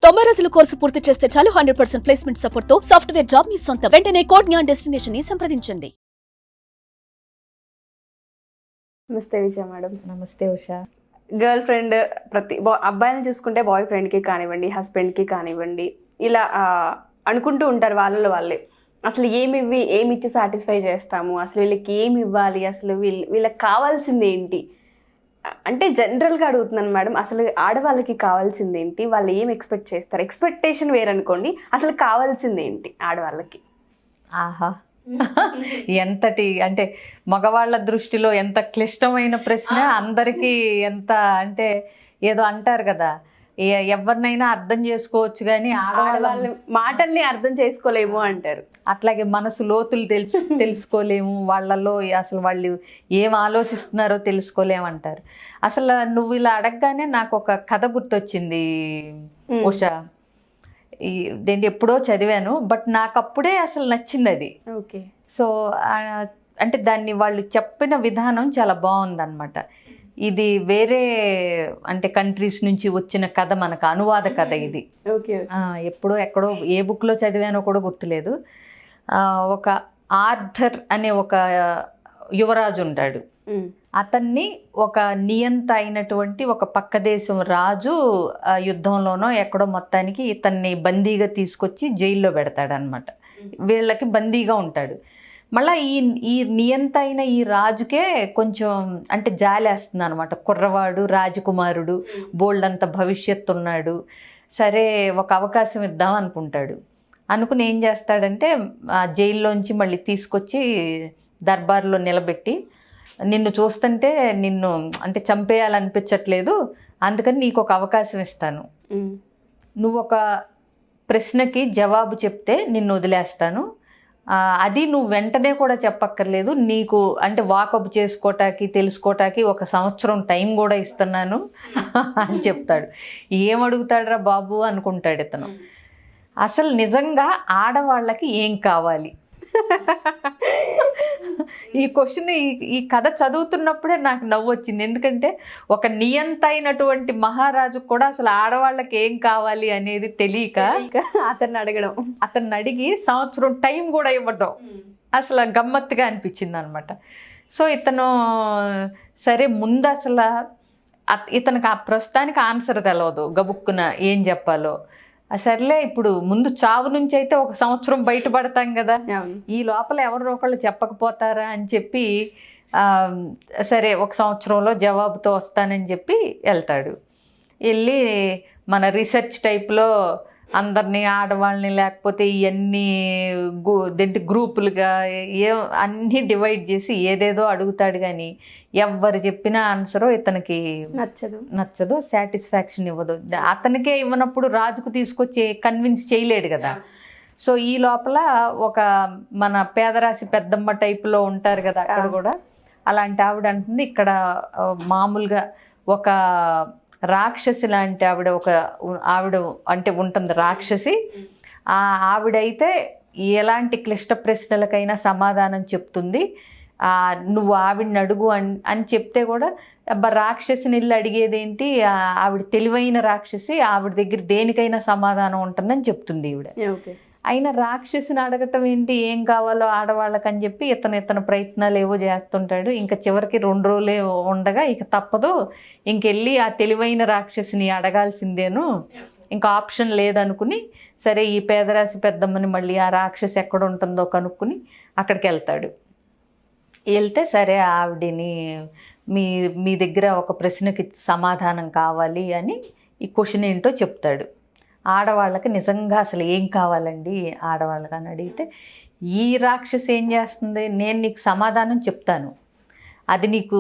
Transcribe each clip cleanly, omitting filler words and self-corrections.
90 రోజుల కోర్సు పూర్తి చేస్తే చాలు 100% ప్లేస్మెంట్ సపోర్ట్ తో సాఫ్ట్వేర్ జాబ్ మీ సొంతం. వెంటనే కోడ్ జ్ఞాన్ డెస్టినేషన్ ని సంప్రదించండి. నమస్తే విజయ మేడం. నమస్తే ఉషా. గర్ల్ ఫ్రెండ్ అబ్బాయిని చూసుకుంటే బాయ్ ఫ్రెండ్కి కానివ్వండి, హస్బెండ్కి కానివ్వండి, ఇలా అనుకుంటూ ఉంటారు వాళ్ళలో వాళ్ళే. అసలు ఏమి ఇచ్చి సాటిస్ఫై చేస్తాము, అసలు వీళ్ళకి ఏమి ఇవ్వాలి, అసలు వీళ్ళకి కావాల్సింది ఏంటి అంటే జనరల్గా అడుగుతున్నాను మేడం. అసలు ఆడవాళ్ళకి కావాల్సింది ఏంటి, వాళ్ళు ఏం ఎక్స్పెక్ట్ చేస్తారు? ఎక్స్పెక్టేషన్ వేరనుకోండి, అసలు కావాల్సింది ఏంటి ఆడవాళ్ళకి? ఆహా, ఎంతటి అంటే మగవాళ్ళ దృష్టిలో ఎంత క్లిష్టమైన ప్రశ్న. అందరికీ ఎంత అంటే ఏదో అంటారు కదా, ఎవరినైనా అర్థం చేసుకోవచ్చు కానీ ఆడవాళ్ళ మాటల్ని అర్థం చేసుకోలేము అంటారు. అట్లాగే మనసు లోతులు తెలుసుకోలేము, వాళ్ళలో అసలు వాళ్ళు ఏం ఆలోచిస్తున్నారో తెలుసుకోలేము అంటారు. అసలు నువ్వు ఇలా అడగగానే నాకు ఒక కథ గుర్తొచ్చింది ఉషా. దేంటి ఎప్పుడో చదివాను, బట్ నాకు అప్పుడే అసలు నచ్చింది అది. ఓకే. సో అంటే దాన్ని వాళ్ళు చెప్పిన విధానం చాలా బాగుందన్నమాట. ఇది వేరే అంటే కంట్రీస్ నుంచి వచ్చిన కథ, మనకు అనువాద కథ ఇది. ఎప్పుడో ఎక్కడో ఏ బుక్లో చదివానో కూడా గుర్తులేదు. ఒక ఆర్థర్ అనే ఒక యువరాజు ఉంటాడు. అతన్ని ఒక నియంత అయినటువంటి ఒక పక్క దేశం రాజు యుద్ధంలోనో ఎక్కడో మొత్తానికి ఇతన్ని బందీగా తీసుకొచ్చి జైల్లో పెడతాడనమాట. వీళ్ళకి బందీగా ఉంటాడు. మళ్ళీ ఈ నియంత అయిన ఈ రాజుకే కొంచెం అంటే జాలేస్తుంది అనమాట. కుర్రవాడు, రాజకుమారుడు, బోల్డంత భవిష్యత్తు ఉన్నాడు, సరే ఒక అవకాశం ఇద్దాం అనుకుంటాడు. అనుకుని ఏం చేస్తాడంటే ఆ జైల్లోంచి మళ్ళీ తీసుకొచ్చి దర్బార్లో నిలబెట్టి, నిన్ను చూస్తుంటే నిన్ను అంటే చంపేయాలనిపించట్లేదు, అందుకని నీకు ఒక అవకాశం ఇస్తాను, నువ్వు ఒక ప్రశ్నకి జవాబు చెప్తే నిన్ను వదిలేస్తాను, అది నువ్వు వెంటనే కూడా చెప్పక్కర్లేదు, నీకు అంటే వాకప్ చేసుకోవటానికి తెలుసుకోవటానికి 1 సంవత్సరం టైం కూడా ఇస్తున్నాను అని చెప్తాడు. ఏమడుగుతాడురా బాబు అనుకుంటాడు ఇతను. అసలు నిజంగా ఆడవాళ్ళకి ఏం కావాలి? ఈ క్వశ్చన్ ఈ కథ చదువుతున్నప్పుడే నాకు నవ్వు వచ్చింది. ఎందుకంటే ఒక నియంత అయినటువంటి మహారాజు కూడా అసలు ఆడవాళ్ళకి ఏం కావాలి అనేది తెలియక అతన్ని అడిగి సంవత్సరం టైం కూడా ఇవ్వడం అసలు గమ్మత్తుగా అనిపించింది అనమాట. సో ఇతను సరే ముందు అసలు ఇతనికి ప్రస్తుతానికి ఆన్సర్ తెలవదు, గబుక్కున ఏం చెప్పాలో. సర్లే ఇప్పుడు ముందు చావు నుంచి అయితే 1 సంవత్సరం బయటపడతాం కదా, ఈ లోపల ఎవరో ఒకళ్ళు చెప్పకపోతారా అని చెప్పి సరే 1 సంవత్సరంలో జవాబుతో వస్తానని చెప్పి వెళ్తాడు. వెళ్ళి మన రీసెర్చ్ టైప్లో అందరినీ, ఆడవాళ్ళని లేకపోతే ఇవన్నీ గ్రూపులుగా అన్నీ డివైడ్ చేసి ఏదేదో అడుగుతాడు. కానీ ఎవరు చెప్పిన ఆన్సరు ఇతనికి నచ్చదు, సాటిస్ఫాక్షన్ ఇవ్వదు. అతనికే ఇవ్వనప్పుడు రాజుకు తీసుకొచ్చి కన్విన్స్ చేయలేడు కదా. సో ఈ లోపల ఒక మన పేదరాశి పెద్దమ్మ టైప్లో ఉంటారు కదా అక్కడ కూడా, అలాంటి ఆవిడ అంటుంది ఇక్కడ మామూలుగా ఒక రాక్షసి లాంటి ఆవిడ అంటే ఉంటుంది రాక్షసి. ఆవిడైతే ఎలాంటి క్లిష్ట ప్రశ్నలకైనా సమాధానం చెప్తుంది, నువ్వు ఆవిడని అడుగు అని చెప్తే కూడా రాక్షసిని ఇల్లు అడిగేదేంటి, ఆవిడ తెలివైన రాక్షసి, ఆవిడ దగ్గర దేనికైనా సమాధానం ఉంటుందని చెప్తుంది ఈవిడ. అయినా రాక్షసిని అడగటం ఏంటి, ఏం కావాలో ఆడవాళ్ళకని చెప్పి ఇతను ప్రయత్నాలు ఏవో చేస్తుంటాడు. ఇంకా చివరికి 2 రోజులే ఉండగా ఇక తప్పదు, ఇంకెళ్ళి ఆ తెలివైన రాక్షసిని అడగాల్సిందేను, ఇంకా ఆప్షన్ లేదనుకుని సరే ఈ పేదరాశి పెద్దమ్మని మళ్ళీ ఆ రాక్షసి ఎక్కడ ఉంటుందో కనుక్కుని అక్కడికి వెళ్తాడు. వెళ్తే సరే ఆవిడని మీ దగ్గర ఒక ప్రశ్నకి సమాధానం కావాలి అని ఈ క్వశ్చన్ ఏంటో చెప్తాడు. ఆడవాళ్ళకి నిజంగా అసలు ఏం కావాలండి ఆడవాళ్ళకి అని అడిగితే, ఈ రాక్షసి ఏం చేస్తుంది, నేను నీకు సమాధానం చెప్తాను, అది నీకు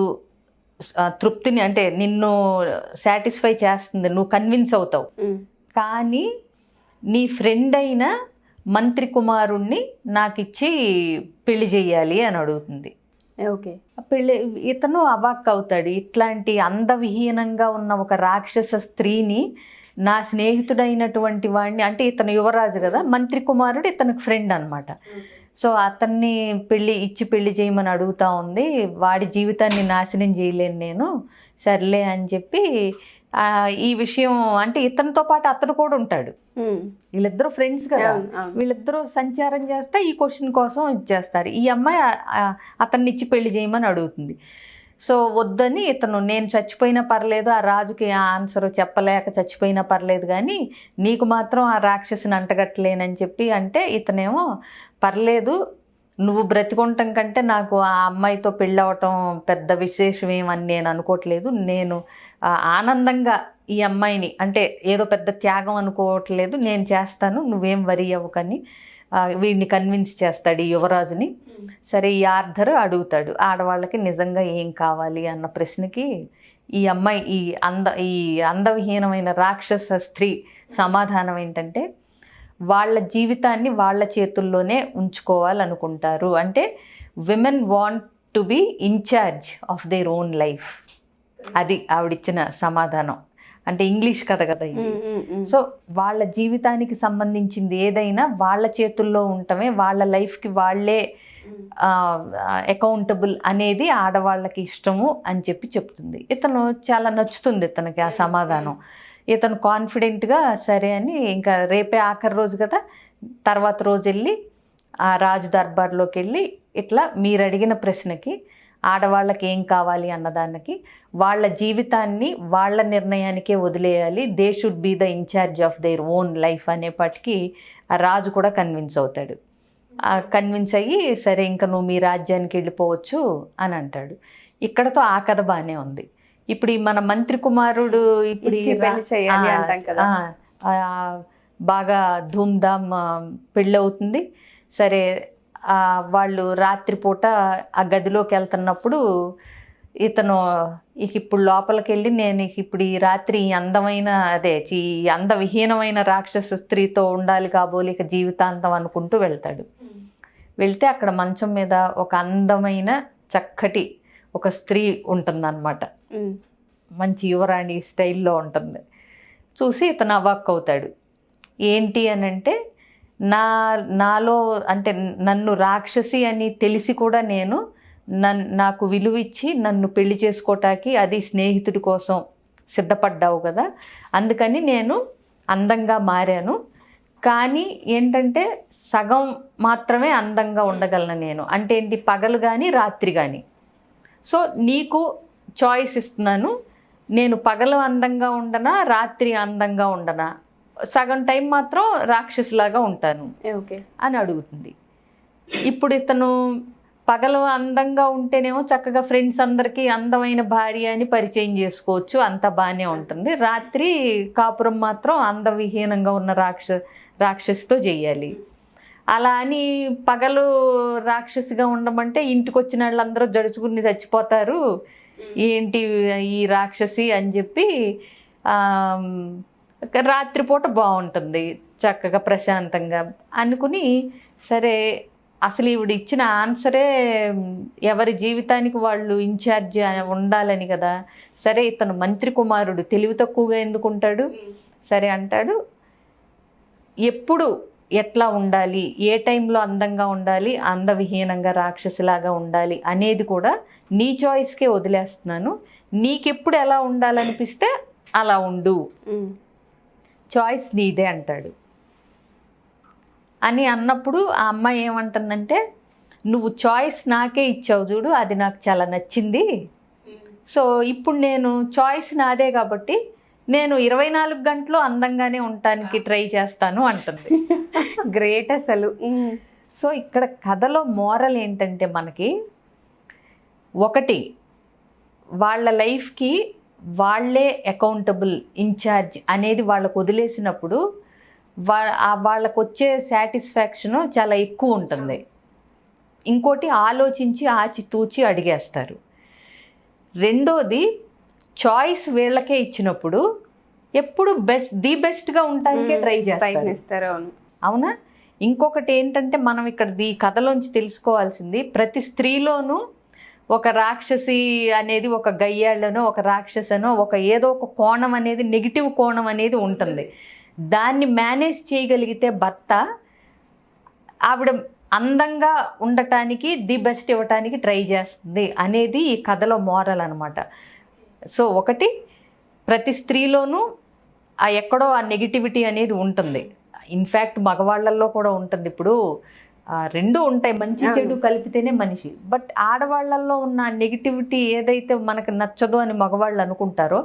తృప్తిని అంటే నిన్ను సాటిస్ఫై చేస్తుంది, నువ్వు కన్విన్స్ అవుతావు, కానీ నీ ఫ్రెండ్ అయిన మంత్రి కుమారుణ్ణి నాకు ఇచ్చి పెళ్లి చెయ్యాలి అని అడుగుతుంది. ఇతను అవాక్ అవుతాడు. ఇట్లాంటి అందవిహీనంగా ఉన్న ఒక రాక్షస స్త్రీని నా స్నేహితుడైనటువంటి వాడిని, అంటే ఇతను యువరాజు కదా, మంత్రి కుమారుడు ఇతనికి ఫ్రెండ్ అనమాట. సో అతన్ని పెళ్లి చేయమని అడుగుతా ఉంది, వాడి జీవితాన్ని నాశనం చేయలేను నేను, సర్లే అని చెప్పి ఈ విషయం అంటే ఇతనితో పాటు అతను కూడా ఉంటాడు, వీళ్ళిద్దరూ ఫ్రెండ్స్ కదా, వీళ్ళిద్దరూ సంచారం చేస్తే ఈ క్వశ్చన్ కోసం ఇచ్చేస్తారు. ఈ అమ్మాయి అతన్ని ఇచ్చి పెళ్లి చేయమని అడుగుతుంది. సో వద్దని ఇతను, నేను చచ్చిపోయినా పర్లేదు, ఆ రాజుకి ఆన్సర్ చెప్పలేక చచ్చిపోయినా పర్లేదు, కానీ నీకు మాత్రం ఆ రాక్షసిని అంటగట్టలేనని చెప్పి అంటే, ఇతనేమో పర్లేదు, నువ్వు బ్రతికొంటం కంటే నాకు ఆ అమ్మాయితో పెళ్ళి అవ్వటం పెద్ద విశేషం ఏమని నేను అనుకోవట్లేదు, నేను ఆనందంగా ఈ అమ్మాయిని, అంటే ఏదో పెద్ద త్యాగం అనుకోవట్లేదు, నేను చేస్తాను, నువ్వేం వరి అవ్వకని వీడిని కన్విన్స్ చేస్తాడు ఈ యువరాజుని. సరే ఈ ఆర్థర్ అడుగుతాడు ఆడవాళ్ళకి నిజంగా ఏం కావాలి అన్న ప్రశ్నకి ఈ అమ్మాయి, ఈ అందవిహీనమైన రాక్షస స్త్రీ సమాధానం ఏంటంటే, వాళ్ళ జీవితాన్ని వాళ్ళ చేతుల్లోనే ఉంచుకోవాలనుకుంటారు. అంటే women want to be in charge of their own life. అది ఆవిడిచ్చిన సమాధానం. అంటే ఇంగ్లీష్ కథ కదా ఇది. సో వాళ్ళ జీవితానికి సంబంధించింది ఏదైనా వాళ్ళ చేతుల్లో ఉండటమే, వాళ్ళ లైఫ్కి వాళ్ళే అకౌంటబుల్ అనేది ఆడవాళ్ళకి ఇష్టము అని చెప్పి చెప్తుంది. ఇతను చాలా నచ్చుతుంది ఇతనికి ఆ సమాధానం. ఇతను కాన్ఫిడెంట్గా సరే అని, ఇంకా రేపే ఆఖరి రోజు కదా, తర్వాత రోజు వెళ్ళి ఆ రాజు దర్బార్లోకి వెళ్ళి ఇట్లా మీరు అడిగిన ప్రశ్నకి ఆడవాళ్ళకి ఏం కావాలి అన్నదానికి వాళ్ళ జీవితాన్ని వాళ్ళ నిర్ణయానికే వదిలేయాలి, they should be the incharge of their own life అనేప్పటికీ ఆ రాజు కూడా కన్విన్స్ అవుతాడు. కన్విన్స్ అయ్యి సరే ఇంకా నువ్వు మీ రాజ్యానికి వెళ్ళిపోవచ్చు అని అంటాడు. ఇక్కడతో ఆ కథ బాగానే ఉంది. ఇప్పుడు మన మంత్రి కుమారుడు ఇప్పుడు బాగా ధూమ్ధామ్ పెళ్ళవుతుంది. సరే వాళ్ళు రాత్రిపూట ఆ గదిలోకి వెళ్తున్నప్పుడు ఇతను ఇప్పుడు లోపలికి వెళ్ళి నేను ఇప్పుడు ఈ రాత్రి ఈ అందమైన ఈ అందవిహీనమైన రాక్షస స్త్రీతో ఉండాలి కాబోలు ఇక జీవితాంతం అనుకుంటూ వెళ్తాడు. వెళ్తే అక్కడ మంచం మీద ఒక అందమైన చక్కటి ఒక స్త్రీ ఉంటుందన్నమాట. మంచి యువరాణి స్టైల్లో ఉంటుంది. చూసి ఇతను అవాక్ అవుతాడు. ఏంటి అని అంటే, నాలో అంటే నన్ను రాక్షసి అని తెలిసి కూడా నేను నాకు విలువిచ్చి నన్ను పెళ్లి చేసుకోవటానికి అది స్నేహితుడి కోసం సిద్ధపడ్డావు కదా, అందుకని నేను అందంగా మారాను. కానీ ఏంటంటే సగం మాత్రమే అందంగా ఉండగలను నేను, అంటే ఏంటి పగలు కానీ రాత్రి కానీ. సో నీకు చాయిస్ ఇస్తున్నాను, నేను పగలు అందంగా ఉండనా రాత్రి అందంగా ఉండనా, సగం టైం మాత్రం రాక్షసిలాగా ఉంటాను అని అడుగుతుంది. ఇప్పుడు ఇతను పగలు అందంగా ఉంటేనేమో చక్కగా ఫ్రెండ్స్ అందరికీ అందమైన భార్య అని పరిచయం చేసుకోవచ్చు, అంత బాగానే ఉంటుంది. రాత్రి కాపురం మాత్రం అందవిహీనంగా ఉన్న రాక్షసితో చెయ్యాలి. అలా అని పగలు రాక్షసిగా ఉండమంటే ఇంటికి వచ్చిన వాళ్ళందరూ జడుచుకుని చచ్చిపోతారు, ఏంటి ఈ రాక్షసి అని చెప్పి రాత్రిపూట బాగుంటుంది చక్కగా ప్రశాంతంగా అనుకుని, సరే అసలు ఈవిడ ఇచ్చిన ఆన్సరే ఎవరి జీవితానికి వాళ్ళు ఇన్ఛార్జ్ ఉండాలని కదా, సరే ఇతను మంత్రి కుమారుడు తెలివి తక్కువగా ఎందుకుంటాడు, సరే అంటాడు ఎప్పుడు ఎట్లా ఉండాలి, ఏ టైంలో అందంగా ఉండాలి, అందవిహీనంగా రాక్షసిలాగా ఉండాలి అనేది కూడా నీ చాయిస్కే వదిలేస్తున్నాను, నీకెప్పుడు ఎలా ఉండాలనిపిస్తే అలా ఉండు, చాయిస్ నీదే అంటాడు. అని అన్నప్పుడు ఆ అమ్మాయి ఏమంటుందంటే, నువ్వు చాయిస్ నాకే ఇచ్చావు చూడు, అది నాకు చాలా నచ్చింది. సో ఇప్పుడు నేను చాయిస్ నాదే కాబట్టి నేను 24 గంటలు అందంగానే ఉండటానికి ట్రై చేస్తాను అంటుంది. గ్రేట్ అసలు. సో ఇక్కడ కథలో మోరల్ ఏంటంటే మనకి, ఒకటి వాళ్ళ లైఫ్కి వాళ్ళే అకౌంటబుల్ ఇన్ఛార్జ్ అనేది వాళ్ళకు వదిలేసినప్పుడు వాళ్ళకు వచ్చే సాటిస్ఫాక్షను చాలా ఎక్కువ ఉంటుంది. ఇంకోటి ఆలోచించి ఆచితూచి అడిగేస్తారు. రెండోది చాయిస్ వీళ్ళకే ఇచ్చినప్పుడు ఎప్పుడు ది బెస్ట్గా ఉండటానికే ట్రై చేస్తారు. అవునా? ఇంకొకటి ఏంటంటే మనం ఇక్కడ ఈ కథలోంచి తెలుసుకోవాల్సింది, ప్రతి స్త్రీలోనూ ఒక రాక్షసి అనేది, ఒక గయ్యాళ్ళనో ఒక రాక్షసనో ఒక ఏదో ఒక కోణం అనేది, నెగిటివ్ కోణం అనేది ఉంటుంది. దాన్ని మేనేజ్ చేయగలిగితే భర్త ఆవిడ అందంగా ఉండటానికి ది బెస్ట్ ఇవ్వటానికి ట్రై చేస్తుంది అనేది ఈ కథలో మోరల్ అనమాట. సో ఒకటి ప్రతి స్త్రీలోనూ ఆ ఎక్కడో ఆ నెగిటివిటీ అనేది ఉంటుంది. ఇన్ఫ్యాక్ట్ మగవాళ్ళల్లో కూడా ఉంటుంది. ఇప్పుడు రెండూ ఉంటాయి, మంచి చెడు కలిపితేనే మనిషి. బట్ ఆడవాళ్ళల్లో ఉన్న నెగిటివిటీ ఏదైతే మనకు నచ్చదో అని మగవాళ్ళు అనుకుంటారో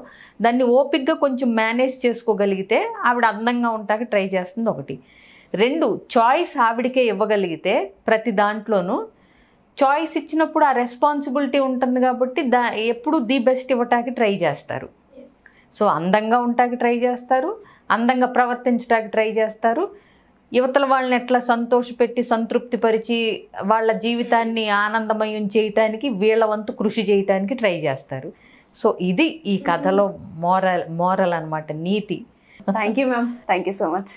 దాన్ని ఓపిక్గా కొంచెం మేనేజ్ చేసుకోగలిగితే ఆవిడ అందంగా ఉంటాకి ట్రై చేస్తుంది ఒకటి. 2, చాయిస్ ఆవిడకే ఇవ్వగలిగితే ప్రతి దాంట్లోనూ చాయిస్ ఇచ్చినప్పుడు ఆ రెస్పాన్సిబిలిటీ ఉంటుంది కాబట్టి ఎప్పుడు ది బెస్ట్ ఇవ్వటానికి ట్రై చేస్తారు. సో అందంగా ఉంటాకి ట్రై చేస్తారు, అందంగా ప్రవర్తించడానికి ట్రై చేస్తారు, యువతల వాళ్ళని ఎట్లా సంతోషపెట్టి సంతృప్తిపరిచి వాళ్ళ జీవితాన్ని ఆనందమయం చేయటానికి వీళ్ళ వంతు కృషి చేయటానికి ట్రై చేస్తారు. సో ఇది ఈ కథలో మోరల్ అన్నమాట, నీతి. Thank you ma'am, thank you so much.